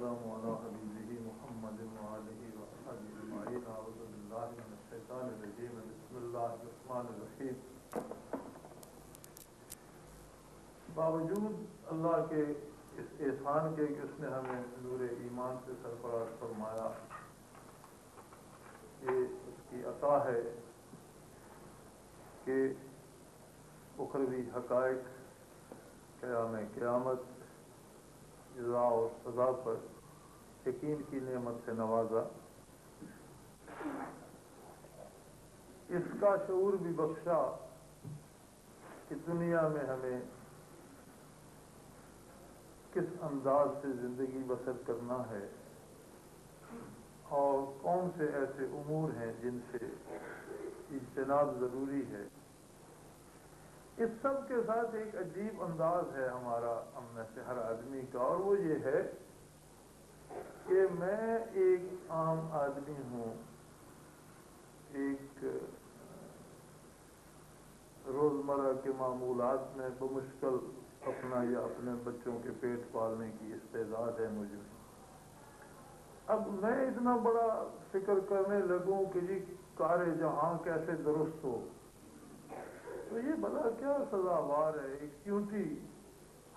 والسلام على حبيبه محمد وآله وصحبه أجمعين. أعوذ بالله من الشيطان الرجيم. بسم الله الرحمن الرحيم. باوجود اللہ کے اس احسان کے کہ اس نے ہمیں نور ایمان سے سرفراز فرمایا، یہ اس کی عطا ہے کہ اخروی حقائق، قیام قیامت، جزا اور سزا پر یقین کی نعمت سے نوازا، اس کا شعور بھی بخشا کہ دنیا میں ہمیں کس انداز سے زندگی بسر کرنا ہے اور کون سے ایسے امور ہیں جن سے اجتناب ضروری ہے۔ اس سب کے ساتھ ایک عجیب انداز ہے ہمارا، ہم میں سے ہر آدمی کا، اور وہ یہ ہے کہ میں ایک عام آدمی ہوں، ایک روزمرہ کے معمولات میں بمشکل اپنا یا اپنے بچوں کے پیٹ پالنے کی استعداد ہے مجھ میں۔ اب میں اتنا بڑا فکر کرنے لگوں کہ جی کار جہاں کیسے درست ہو، تو یہ بلا کیا سزاوار ہے۔ ایک چیونٹی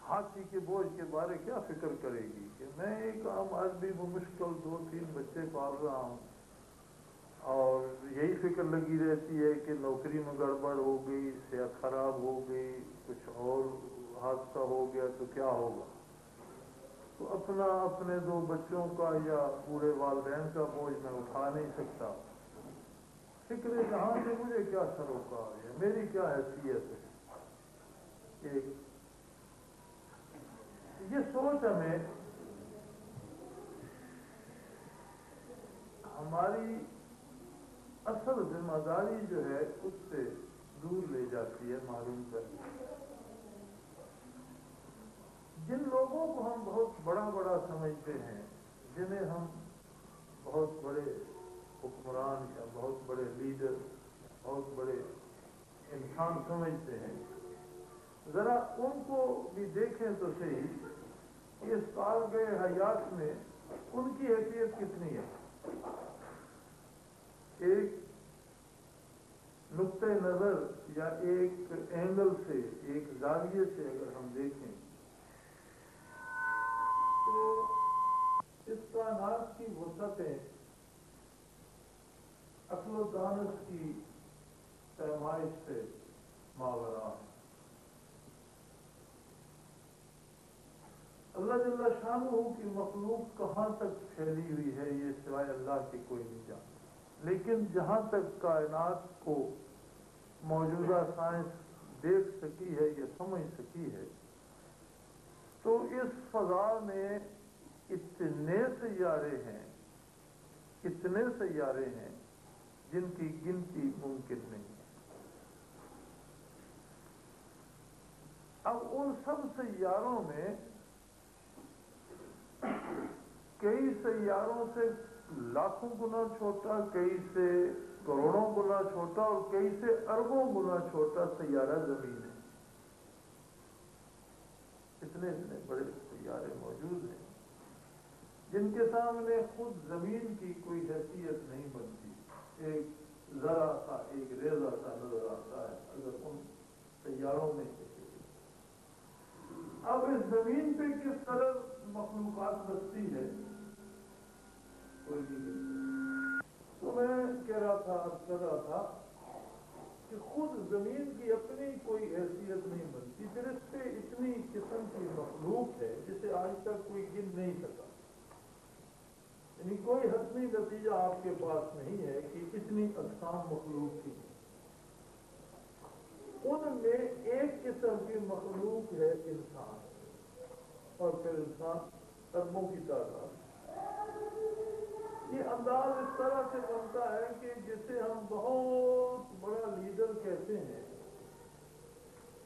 ہاتھی کے بوجھ کے بارے کیا فکر کرے گی کہ میں ایک عام آدمی بمشکل 2-3 بچے پال رہا ہوں، اور یہی فکر لگی رہتی ہے کہ نوکری میں گڑبڑ ہو گئی، صحت خراب ہو گئی، کچھ اور حادثہ ہو گیا تو کیا ہوگا۔ تو اپنا اپنے 2 بچوں کا یا پورے والدین کا بوجھ میں اٹھا نہیں سکتا۔ فکر جہاں سے مجھے کیا سروکار ہے، میری کیا حیثیت ہے۔ ایک یہ سوچ ہمیں ہماری اصل ذمہ داری جو ہے اس سے دور لے جاتی ہے، معلوم کرتی ہے۔ جن لوگوں کو ہم بہت بڑا بڑا سمجھتے ہیں، جنہیں ہم بہت بڑے حکمران یا بہت بڑے لیڈر، بہت بڑے انسان سمجھتے ہیں، ذرا ان کو بھی دیکھیں تو صحیح کہ اس سال گئے حیات میں ان کی حیثیت کتنی ہے۔ ایک نقطہ نظر یا ایک اینگل سے، ایک زاویے سے اگر ہم دیکھیں تو اس کائنات کی وسعتیں عقل و دانش کی پیمائش سے ماورا ہیں۔ اللہ جل شانہ کی مخلوق کہاں تک پھیلی ہوئی ہے یہ سوائے اللہ کے کوئی نہیں جانتا، لیکن جہاں تک کائنات کو موجودہ سائنس دیکھ سکی ہے یا سمجھ سکی ہے، تو اس فضا میں اتنے سیارے ہیں جن کی گنتی ممکن نہیں ہے۔ اب ان سب سیاروں میں کئی سیاروں سے لاکھوں گنا چھوٹا، کئی سے کروڑوں گنا چھوٹا، اور کئی سے اربوں گنا چھوٹا سیارہ زمین ہے۔ اتنے بڑے سیارے موجود ہیں جن کے سامنے خود زمین کی کوئی حیثیت نہیں بنتی، ایک ذرا سا، ایک ریزہ سا نظر آتا ہے اگر ان سیاروں میں سے۔ اب اس زمین پہ کس طرح مخلوقات بستی ہے کوئی نہیں۔ تو میں کہہ رہا تھا کہ خود زمین کی اپنی کوئی حیثیت نہیں بنتی، پھر اس پہ اتنی قسم کی مخلوق ہے جسے آج تک کوئی گن نہیں سکا۔ یعنی کوئی حتمی نتیجہ آپ کے پاس نہیں ہے کہ اتنی اقسام مخلوق کی۔ ان میں ایک قسم کی مخلوق ہے انسان، اور پھر انسان اربوں کی تعداد۔ یہ انداز اس طرح سے بنتا ہے کہ جسے ہم بہت بڑا لیڈر کہتے ہیں،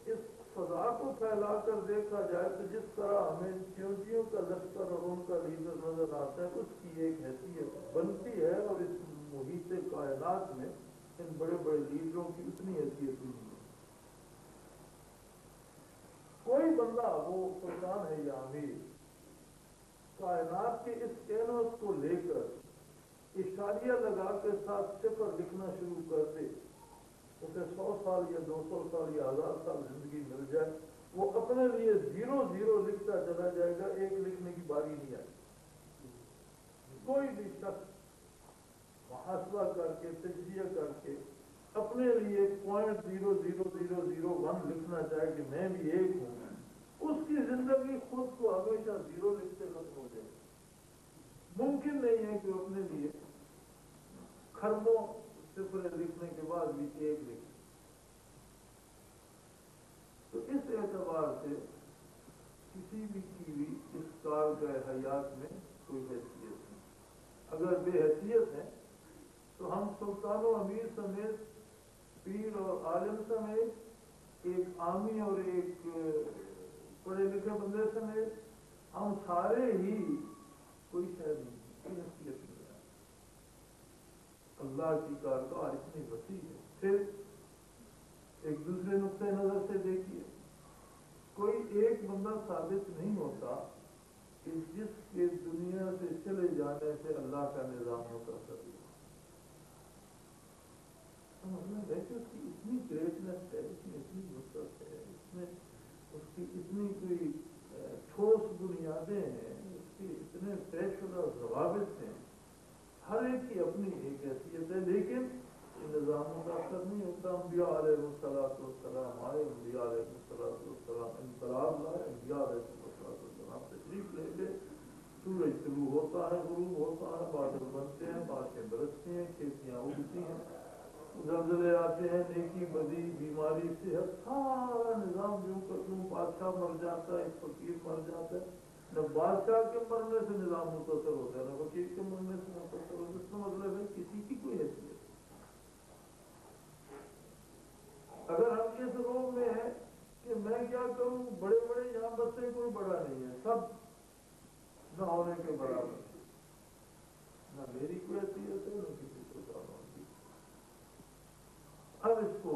اس فضا کو پھیلا کر دیکھا جائے تو جس طرح ہمیں چیونٹیوں کا لشکر اور ان کا لیڈر نظر آتا ہے، اس کی ایک حیثیت بنتی ہے، اور اس محیط کائنات میں ان بڑے بڑے لیڈروں کی اتنی حیثیت نہیں ہے۔ کوئی بندہ، وہ سلطان ہے یا امیر، کائنات کے اس کینوس کو لے کر اشاریہ لگا کے ساتھ صفر لکھنا شروع کر دے، اسے 100 سال یا 200 سال یا 1000 سال زندگی مل جائے، وہ اپنے لیے 0 لکھتا چلا جائے گا، ایک لکھنے کی باری نہیں آئے گی۔ کوئی بھی شخص محاسبہ کر کے تجزیہ کر کے اپنے لیے 0.00001 لکھنا چاہے کہ میں بھی ایک ہوں، اس کی زندگی خود کو ہمیشہ 0 لکھتے ختم ہو جائے گی۔ ممکن نہیں ہے کہ اپنے لیے خربوں صفر لکھنے کے بعد بھی ایک لکھے۔ تو اس اعتبار سے کسی بھی کی بھی اس کال کا حیات میں کوئی حیثیت نہیں۔ اگر بے حیثیت ہے تو ہم سلطان و امیر سمیت، پیر اور عالم سمیت، ایک عامی اور ایک پڑھے لکھے بندے سمیت، ہم سارے ہی کوئی شاید نہیں، کوئی حیثیت نہیں ہے۔ اللہ کی کارگاہ اتنی وسیع ہے۔ پھر ایک دوسرے نقطۂ نظر سے دیکھیے، کوئی ایک بندہ ثابت نہیں ہوتا کہ جس کے دنیا سے چلے جانے سے اللہ کا نظام متاثر ہوا۔ مطلب ہے کہ اس کی اتنی گریٹنس ہے، اس میں اتنی وسعت ہے، اس میں اس کی اتنی کوئی ٹھوس بنیادیں ہیں، اس کے اتنے طے شدہ ضوابط ہیں، ہر ایک کی اپنی ایک حیثیت ہے، لیکن نظام متاثر نہیں ہوتا۔ انبیاء علیہ السلام آئے، انبیاء علیہ السلام انقلاب لائے، انبیاء علیہ السلام تشریف لے گئے، سورج طلوع ہوتا ہے، غروب ہوتا ہے، بادل بنتے ہیں، بارشیں برستی ہیں، کھیتیاں اگتی ہیں، زلزلے آتے ہیں، نیکی بدی، بیماری، صحت، سارا نظام جو کروں، بادشاہ مر جاتا ہے، ایک فقیر مر جاتا ہے، نہ بادشاہ کے مرنے سے نظام متاثر ہوتا ہے، نہ فقیر کے مرنے سے متاثر ہوتا ہے۔ اس کا مطلب ہے کسی کی کوئی حیثیت۔ اگر ہم اس روم میں ہیں کہ میں کیا کروں، بڑے بڑے یہاں بسے، کوئی بڑا نہیں ہے، سب نہ ہونے کے برابر، نہ میری کوئی حیثیت ہے، نہ کسی کو جانوں کی۔ اب اس کو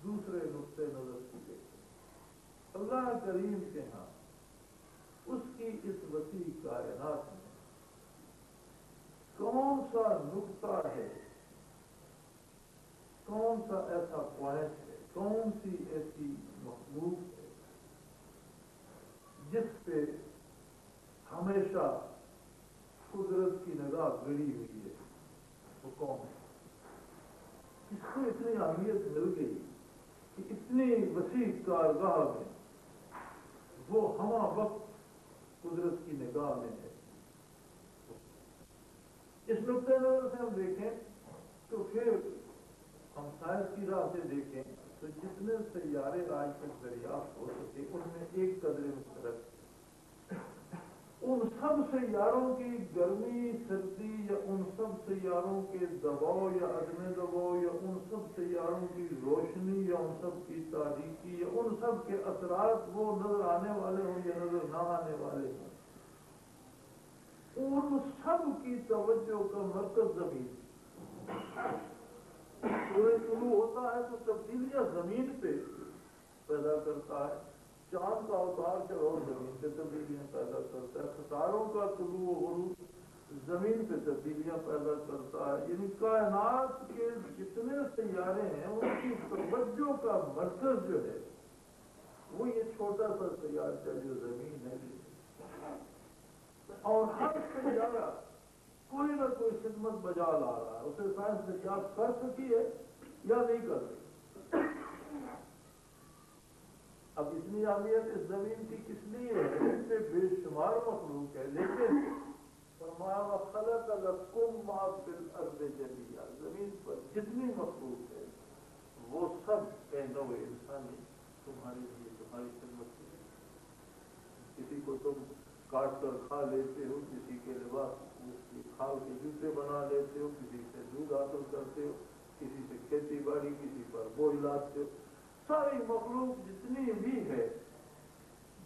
دوسرے نقطۂ نظر سے دیکھیں، اللہ کریم کے ہاں اس کی اس وسیع کائنات میں کون سا نقطہ ہے، کون سا ایسا پوائنٹ ہے، کون سی ایسی مخلوق ہے جس پہ ہمیشہ قدرت کی نگاہ گڑی ہوئی ہے، وہ کون ہے؟ اس کو اتنی اہمیت مل گئی کہ اتنی وسیع کارگاہ میں وہ ہمہ وقت قدرت کی نگاہ میں ہے۔ اس نقطۂ نظر سے ہم دیکھیں تو پھر ہم سائنس کی راہ سے دیکھیں تو جتنے سیارے آج تک دریافت ہو سکے ان میں ایک قدر مشترک، ان سب سیاروں کی گرمی سردی یا ان سب سیاروں کے دباؤ یا عدم دباؤ یا ان سب سیاروں کی روشنی یا ان سب کی تاریکی یا ان سب کے اثرات وہ نظر آنے والے ہوں یا نظر نہ آنے والے ہوں، ان سب کی توجہ کا مرکز زمین۔ سورج طلوع ہوتا ہے تو تبدیلیاں زمین پہ پیدا کرتا ہے، چاند کا اوتار چڑھاؤ زمین پہ تبدیلیاں پیدا کرتا ہے، ستاروں کا طلوع و غروب زمین پہ تبدیلیاں پیدا کرتا ہے۔ یعنی کائنات کے جتنے سیارے ہیں ان کی توجہ کا مرکز جو ہے وہ یہ چھوٹا سا سیارہ جو زمین ہے، اور ہر سیارہ کوئی نہ کوئی خدمت بجا لا رہا ہے، اسے سائنس دریافت کر سکی ہے یا نہیں کر سکی۔ اب اتنی اہمیت اس زمین کی کس لیے ہے؟ اس سے بے شمار مخلوق ہے، لیکن فرمایا وَخَلَقَ لَكُم مَّا فِي الْأَرْضِ جَمِيعًا، زمین پر جتنی مخلوق ہے وہ سب نوع انسانی تمہارے لیے، تمہاری خدمت کے لیے۔ کسی کو تم کاٹ کر کھا لیتے ہو، کسی کے لباس کی کھال کے جوتے بنا لیتے ہو، کسی سے دودھ حاصل کرتے ہو، کسی سے کھیتی باڑی، کسی پر بوجھ لاتے ہو۔ ساری مخلوق جتنی بھی ہے،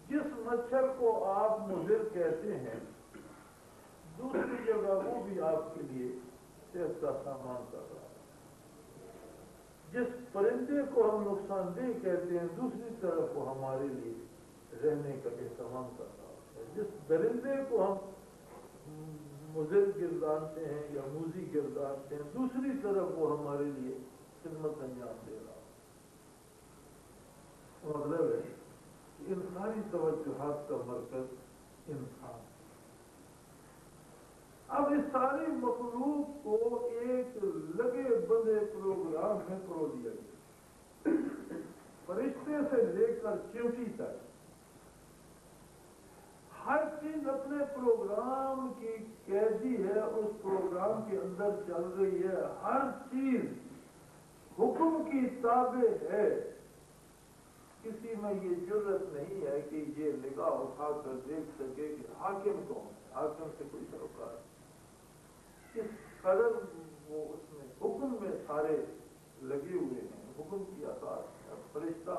جس مچھر کو آپ مضر کہتے ہیں دوسری جگہ وہ بھی آپ کے لیے صحت کا سامان کر رہا ہے، جس پرندے کو ہم نقصان دہ کہتے ہیں دوسری طرف وہ ہمارے لیے رہنے کا اہتمام کر رہا ہے۔ جس درندے کو ہم مضر گردانتے ہیں یا موزی گردانتے ہیں، دوسری طرف وہ ہمارے لیے خدمت انجام دے رہا. مطلب ہے کہ انسانی توجہات کا مرکز انسان. اب اس ساری مخلوق کو ایک لگے بندے پروگرام میں پرو دیا گیا. فرشتے سے لے کر چیونٹی تک ہر چیز اپنے پروگرام کی قیدی ہے، اس پروگرام کے اندر چل رہی ہے. ہر چیز حکم کی تابع ہے. کسی میں یہ جرت نہیں ہے کہ یہ نگاہ اٹھا کر دیکھ سکے کہ حاکم کون ہے، حاکم سے کوئی سروکار. اس قدر وہ اس میں حکم میں سارے لگے ہوئے ہیں، حکم کی آسان. اب فرشتہ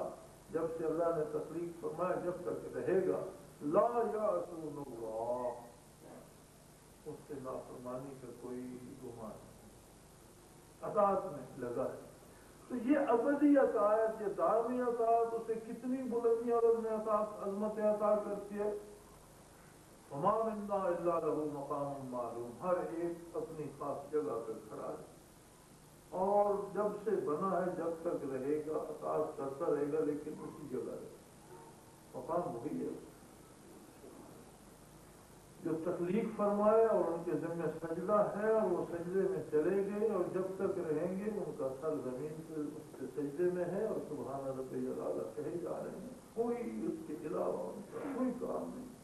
جب سے اللہ نے تخلیق فرمایا جب تک رہے گا لا یعصون اللہ، اس سے نافرمانی کا کوئی گمان نہیں، اطاعت میں لگا ہے. تو یہ ابدی اطاعت، یہ دائمی اطاعت اسے کتنی بلندی اور عظمت عطا کرتی ہے. وما منا الا له مقام معلوم، ہر ایک اپنی خاص جگہ پہ کھڑا ہے اور جب سے بنا ہے جب تک رہے گا اطاعت کرتا رہے گا، لیکن اسی جگہ رہے گا. مقام وہی ہے جو تخلیق فرمایا اور ان کے ذمہ سجدہ ہے، اور وہ سجدے میں چلے گئے اور جب تک رہیں گے ان کا سر زمین سے اس کے سجدے میں ہے اور سبحان ربی الاعلی کہے جا رہے ہیں. کوئی اس کے علاوہ ان کا کوئی کام نہیں.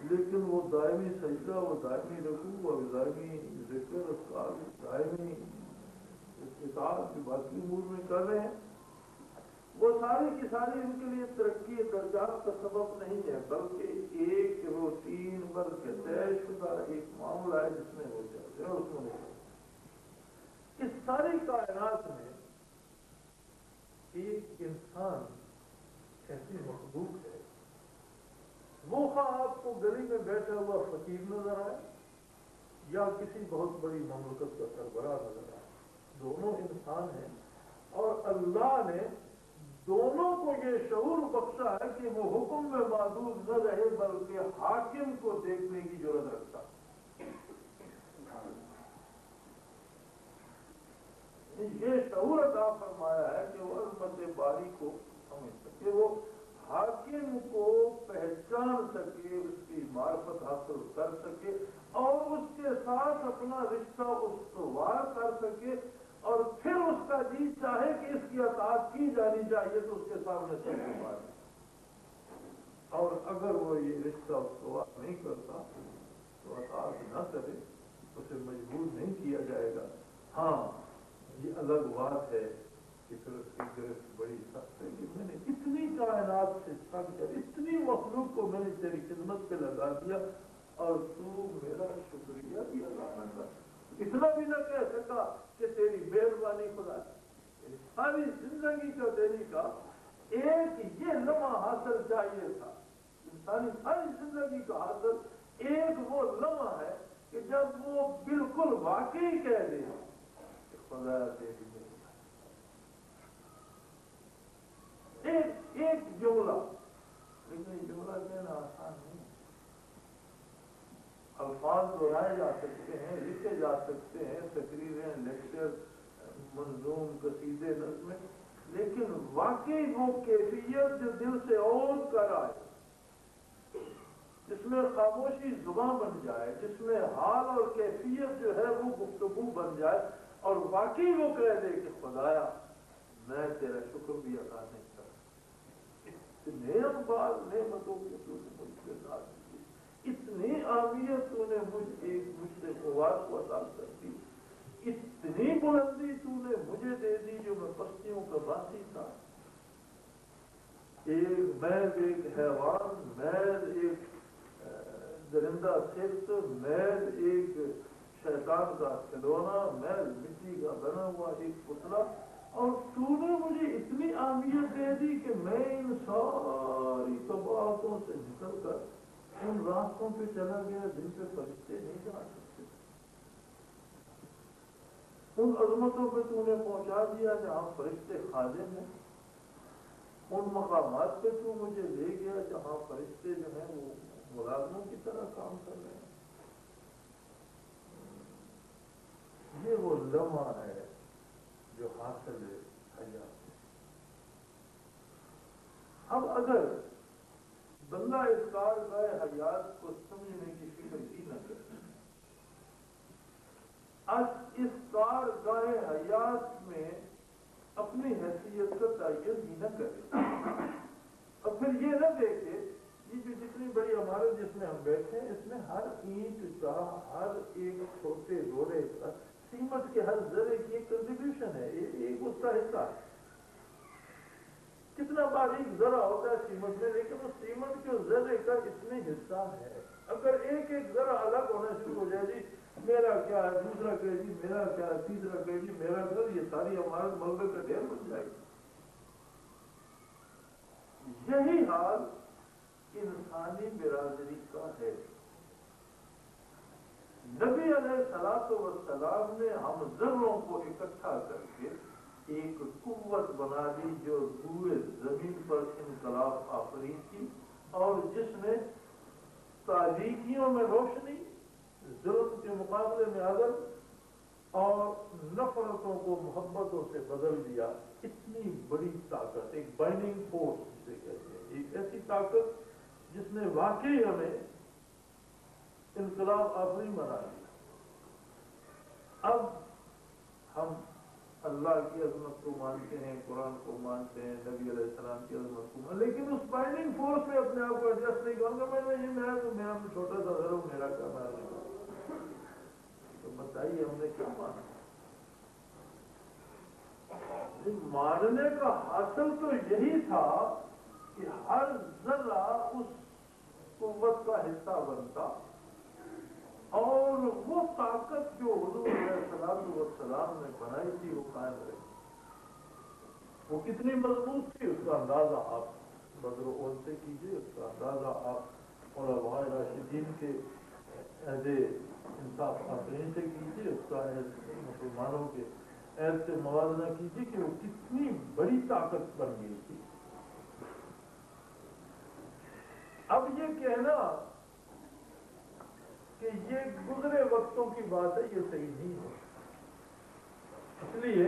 لیکن وہ دائمی سجدہ، وہ دائمی رکوع اور دائمی ذکر اذکار، دائمی اطاعت کی باقی امور میں کر رہے ہیں. وہ ساری کی ساری ان کے لیے ترقی درجات کا سبب نہیں ہے، بلکہ ایک روٹین بلکہ طے شدہ ایک معاملہ ہے جس میں وہ چلتے ہیں اور اس میں نہیں. اس ساری کائنات میں ایک انسان ایسی مخلوق ہے، وہ خواہ آپ کو گلی میں بیٹھا ہوا فقیر نظر آئے یا کسی بہت بڑی مملکت کا سربراہ نظر آئے، دونوں انسان ہیں. اور اللہ نے دونوں کو یہ شعور بخشا ہے کہ وہ حکم میں معذور نہ رہے بلکہ حاکم کو دیکھنے کی ضرورت رکھتا. یہ شعور عطا فرمایا ہے کہ وہ عظمت باری کو سمجھ سکے، وہ حاکم کو پہچان سکے، اس کی معرفت حاصل کر سکے اور اس کے ساتھ اپنا رشتہ استوار کر سکے، اور پھر اس کا جی چاہے کہ اس کی اطاعت کی جانی چاہیے تو اس کے سامنے سب کو بات. اور اگر وہ یہ رشتہ استوار نہیں کرتا تو اطاعت نہ کرے، اسے مجبور نہیں کیا جائے گا. ہاں یہ الگ بات ہے کہ پھر اس کی گرفت بڑی سخت ہے کہ میں نے اتنی کائنات سے تھک کر اتنی مخلوق کو میں نے تیری خدمت پہ لگا دیا اور تو میرا شکریہ بھی ادا نہ کر، اتنا بھی نہ کہہ سکا کہ تیری مہربانی خدا. ساری زندگی کا دینے کا ایک یہ لمحہ حاصل چاہیے تھا. انسانی ساری زندگی کا حاصل ایک وہ لمحہ ہے کہ جب وہ بالکل واقعی کہہ دے کہ خدا تیری مہربانی. ایک جملہ، لیکن یہ جملہ کہنا آسان نہیں. الفاظ دہرائے جا سکتے ہیں، لکھے جا سکتے ہیں، تقریریں، لیکچر، منظوم، قصیدے، نظمیں، لیکن واقعی وہ کیفیت جو دل سے اوت کر آئے، جس میں خاموشی زباں بن جائے، جس میں حال اور کیفیت جو ہے وہ گفتگو بن جائے اور واقعی وہ کہہ دے کہ خدایا میں تیرا شکر بھی ادا نہیں کرتا، اتنے اقبال نعمتوں کے تو نے مجھ سے ساتھ دی، اتنی اہمیت تو نے مجھ سے قوات کو عطا کر دی، اتنی بلندی تو نے مجھے دے دی جو میں پستیوں کا باسی تھا. محض ایک حیوان، محض ایک درندہ صفت، محض ایک شیطان کا کھلونا، محض مٹی کا بنا ہوا ایک پتلا، اور تو نے مجھے اتنی اہمیت دے دی کہ میں ان ساری قباحتوں سے نکل کر ان راستوں پہ چلا گیا جن پہ فرشتے نہیں جا سکتے، ان عظمتوں پہ تو نے پہنچا دیا جہاں فرشتے خادم ہیں، ان مقامات پہ تو مجھے لے گیا جہاں فرشتے جو ہیں وہ ملازموں کی طرح کام کر رہے ہیں. یہ وہ لمحہ ہے جو حاصل ہے حیات. اب اگر بندہ اس کارگاہ حیات کو سمجھنے کی فکر ہی نہ کرے، اس کارگاہ حیات میں اپنی حیثیت کا تعین ہی نہ کرے، اور پھر یہ نہ دیکھے یہ جو جتنی بڑی عمارت جس میں ہم بیٹھے ہیں اس میں ہر اینٹ کا، ہر ایک چھوٹے گوڑے کا، سیمنٹ کے ہر ذرے کی ایک کنٹریبیوشن ہے، ایک اس کا حصہ ہے. کتنا باریک ذرہ ہوتا ہے سیمنٹ میں، لیکن اس سیمنٹ کے ذرے کا اتنے حصہ ہے. اگر ایک ایک ذرہ الگ ہونا شروع ہو جائے، جی میرا کیا ہے، دوسرا کہ جی میرا کیا ہے، تیسرا کہ جی میرا گھر، یہ ساری عمارت ملبے کا ڈھیر بن جائے گی. یہی حال انسانی برادری کا ہے. نبی علیہ الصلوۃ والسلام نے ہم ذروں کو اکٹھا کر کے ایک قوت بنا دی جو پورے زمین پر انقلاب آفرین کی، اور جس نے تاریکیوں میں روشنی، ظلم کے مقابلے میں عدل اور نفرتوں کو محبتوں سے بدل دیا. اتنی بڑی طاقت، ایک بائنڈنگ فورس جسے کہتے ہیں، ایک ایسی طاقت جس نے واقعی ہمیں انقلاب آفرین بنا دیا. اب ہم اللہ کی عظمت کو مانتے ہیں، قرآن کو مانتے ہیں، نبی علیہ السلام کی عظمت کو مانتے ہیں، لیکن اس بائنڈنگ فورس میں اپنے آپ کو ایڈجسٹ نہیں کروں گا. میں چھوٹا سا گھر ہوں، میرا کیا مانا. تو بتائیے ہم نے کیا مانا؟ ماننے کا حاصل تو یہی تھا کہ ہر ذرہ اس قوت کا حصہ بنتا، اور وہ طاقت جو حضور علیہ السلام نے بنائی تھی وہ قائم رہی. وہ کتنی مضبوط تھی اس کا اندازہ آپ بدر احد سے کیجیے، اس کا اندازہ آپ علماء راشدین کے عہد انصاف آفرین سے کیجیے، اس کا مسلمانوں کے عہد سے موازنہ کیجیے کہ وہ کتنی بڑی طاقت بن گئی تھی. اب یہ کہنا کہ یہ گزرے وقتوں کی بات ہے، یہ صحیح نہیں ہے. اس لیے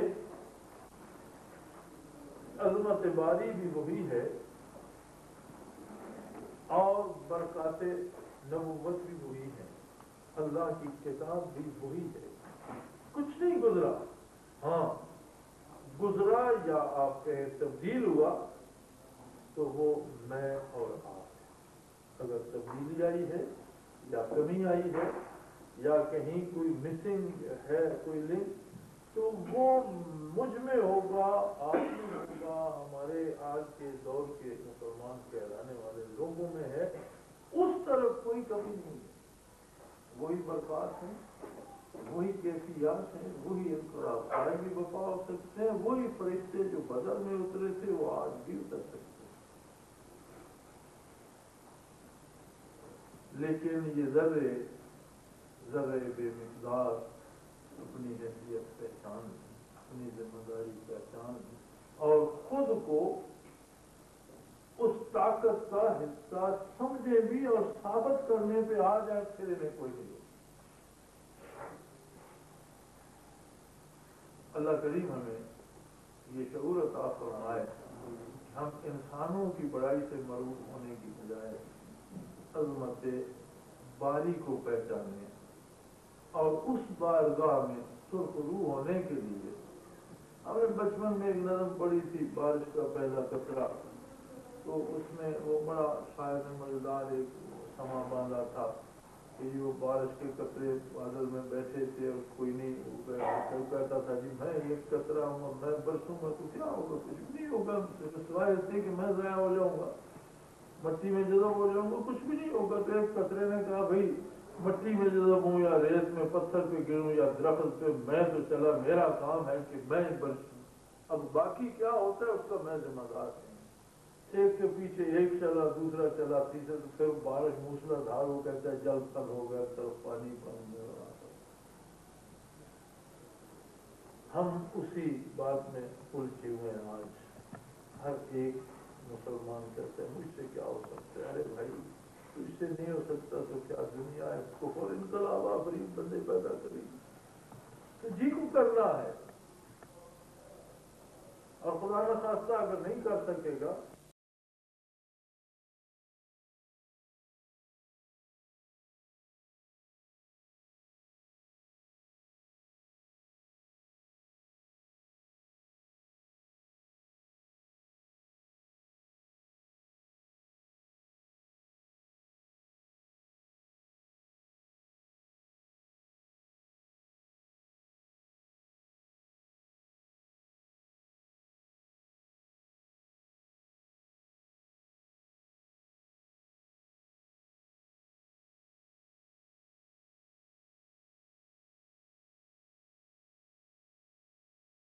عظمت باری بھی وہی ہے اور برکات نبوت بھی وہی ہے، اللہ کی کتاب بھی وہی ہے. کچھ نہیں گزرا. ہاں گزرا یا آپ کہیں تبدیل ہوا تو وہ میں اور آپ. اگر تبدیلی آئی ہے یا کمی آئی ہے یا کہیں کوئی مسنگ ہے کوئی لنک، تو وہ مجھ میں ہوگا، آپ میں ہوگا، ہمارے آج کے دور کے مسلمان کہلانے والے لوگوں میں ہے. اس طرف کوئی کمی نہیں ہے. وہی برکات ہیں، وہی کیفیات ہیں، وہی انقلاب آج بھی بپا ہو سکتے ہیں. وہی فرشتے جو بدر میں اترے تھے وہ آج بھی اتر سکتے ہیں. لیکن یہ ذرے بے مقدار اپنی حیثیت پہچان، اپنی ذمہ داری پہچان اور خود کو اس طاقت کا حصہ سمجھے بھی اور ثابت کرنے پہ آ جائے، پھر انہیں کوئی نہیں. اللہ کریم ہمیں یہ شعور عطا فرمائے کہ ہم انسانوں کی بڑائی سے مرعوب ہونے کی بجائے عظمت باری کو پہچاننے اور اس بارگاہ میں سرخ روح ہونے کے لیے. ہم نے بچپن میں ایک نظم پڑھی تھی، بارش کا پہلا قطرہ، تو اس میں وہ بڑا شاعر نے مزیدار ایک سما باندھا تھا کہ وہ بارش کے قطرے بادل میں بیٹھے تھے اور کوئی نہیں کہتا تھا جی میں ایک قطرہ ہوں اور میں برسوں میں تو کیا ہوگا، کچھ بھی نہیں ہوگا، سوائے اس کہ میں ضائع ہو جاؤں گا، مٹی میں جذب ہو جاؤں گا، کچھ بھی نہیں ہوگا. تو ایک قطرے نے کہا بھائی مٹی میں جذب ہوں یا ریت میں پتھر پہ گروں یا درخت پہ، میں تو چلا، میرا کام ہے کہ میں برسوں، اب باقی کیا ہوتا ہے اس کا میں ذمہ دار نہیں. ایک کے پیچھے ایک چلا، دوسرا چلا، تیسرا، پھر بارش موسلا دھار ہو کہتا ہے جل تل ہو گیا، طرف پانی پانی میں. ہم اسی بات میں الجھے ہوئے ہیں. آج ہر ایک مسلمان کہتے ہیں مجھ سے کیا ہو سکتا ہے. ارے بھائی تو اس سے نہیں ہو سکتا تو کیا دنیا ہے کفر انقلاب آفرین بندے پیدا کرے گی؟ تو جی کو کرنا ہے، اور خدا نخواستہ اگر نہیں کر سکے گا